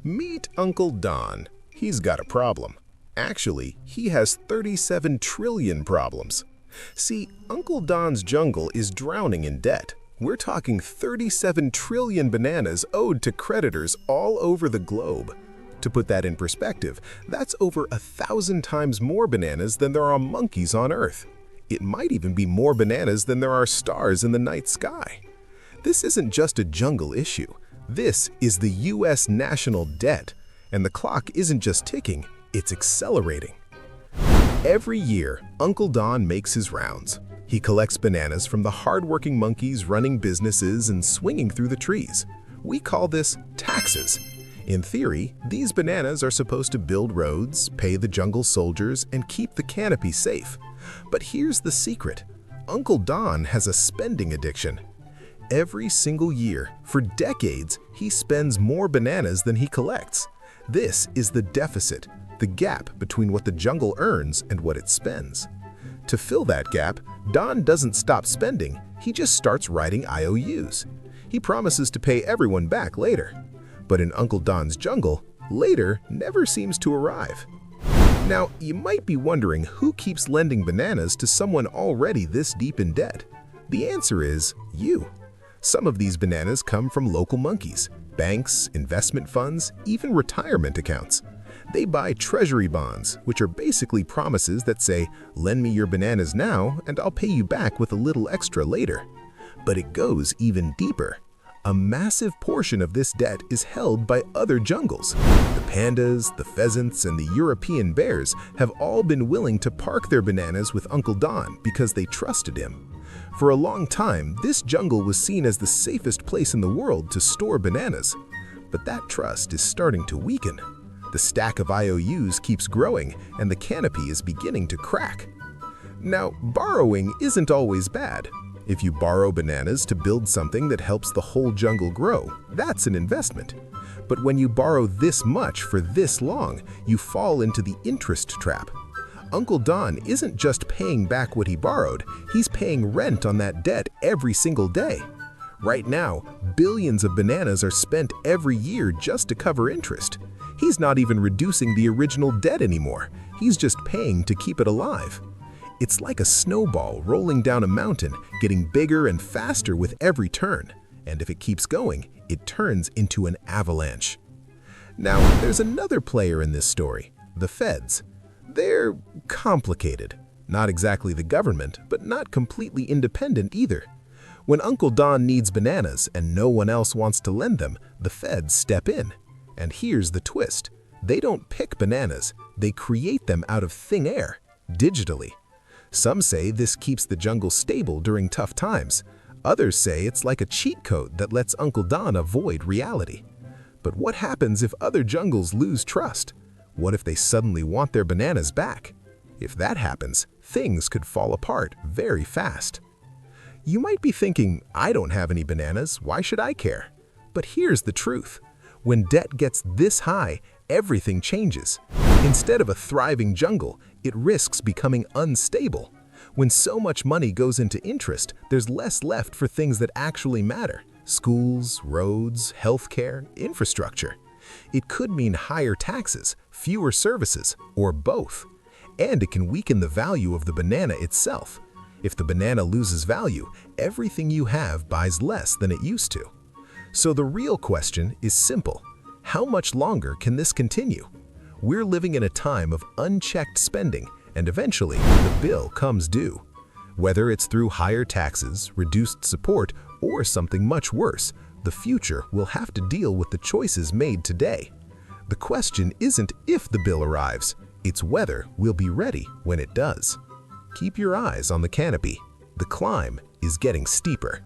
Meet Uncle Don. He's got a problem. Actually, he has 37 trillion problems. See, Uncle Don's jungle is drowning in debt. We're talking 37 trillion bananas owed to creditors all over the globe. To put that in perspective, that's over 1,000 times more bananas than there are monkeys on Earth. It might even be more bananas than there are stars in the night sky. This isn't just a jungle issue. This is the U.S. national debt, and the clock isn't just ticking, it's accelerating. Every year, Uncle Don makes his rounds. He collects bananas from the hardworking monkeys running businesses and swinging through the trees. We call this taxes. In theory, these bananas are supposed to build roads, pay the jungle soldiers, and keep the canopy safe. But here's the secret. Uncle Don has a spending addiction. Every single year, for decades, he spends more bananas than he collects. This is the deficit, the gap between what the jungle earns and what it spends. To fill that gap, Don doesn't stop spending, he just starts writing IOUs. He promises to pay everyone back later. But in Uncle Don's jungle, later never seems to arrive. Now, you might be wondering who keeps lending bananas to someone already this deep in debt. The answer is you. Some of these bananas come from local monkeys, banks, investment funds, even retirement accounts. They buy treasury bonds, which are basically promises that say, lend me your bananas now and I'll pay you back with a little extra later. But it goes even deeper. A massive portion of this debt is held by other jungles. The pandas, the pheasants, and the European bears have all been willing to park their bananas with Uncle Don because they trusted him. For a long time, this jungle was seen as the safest place in the world to store bananas. But that trust is starting to weaken. The stack of IOUs keeps growing, and the canopy is beginning to crack. Now, borrowing isn't always bad. If you borrow bananas to build something that helps the whole jungle grow, that's an investment. But when you borrow this much for this long, you fall into the interest trap. Uncle Don isn't just paying back what he borrowed, he's paying rent on that debt every single day. Right now, billions of bananas are spent every year just to cover interest. He's not even reducing the original debt anymore, he's just paying to keep it alive. It's like a snowball rolling down a mountain, getting bigger and faster with every turn. And if it keeps going, it turns into an avalanche. Now, there's another player in this story, the feds. They're complicated. Not exactly the government, but not completely independent either. When Uncle Don needs bananas and no one else wants to lend them, the feds step in. And here's the twist. They don't pick bananas, they create them out of thin air, digitally. Some say this keeps the jungle stable during tough times. Others say it's like a cheat code that lets Uncle Don avoid reality. But what happens if other jungles lose trust? What if they suddenly want their bananas back? If that happens, things could fall apart very fast. You might be thinking, I don't have any bananas, why should I care? But here's the truth. When debt gets this high, everything changes. Instead of a thriving jungle, it risks becoming unstable. When so much money goes into interest, there's less left for things that actually matter: schools, roads, healthcare, infrastructure. It could mean higher taxes, fewer services, or both. And it can weaken the value of the banana itself. If the banana loses value, everything you have buys less than it used to. So the real question is simple. How much longer can this continue? We're living in a time of unchecked spending, and eventually the bill comes due. Whether it's through higher taxes, reduced support, or something much worse, the future will have to deal with the choices made today. The question isn't if the bill arrives, it's whether we'll be ready when it does. Keep your eyes on the canopy. The climb is getting steeper.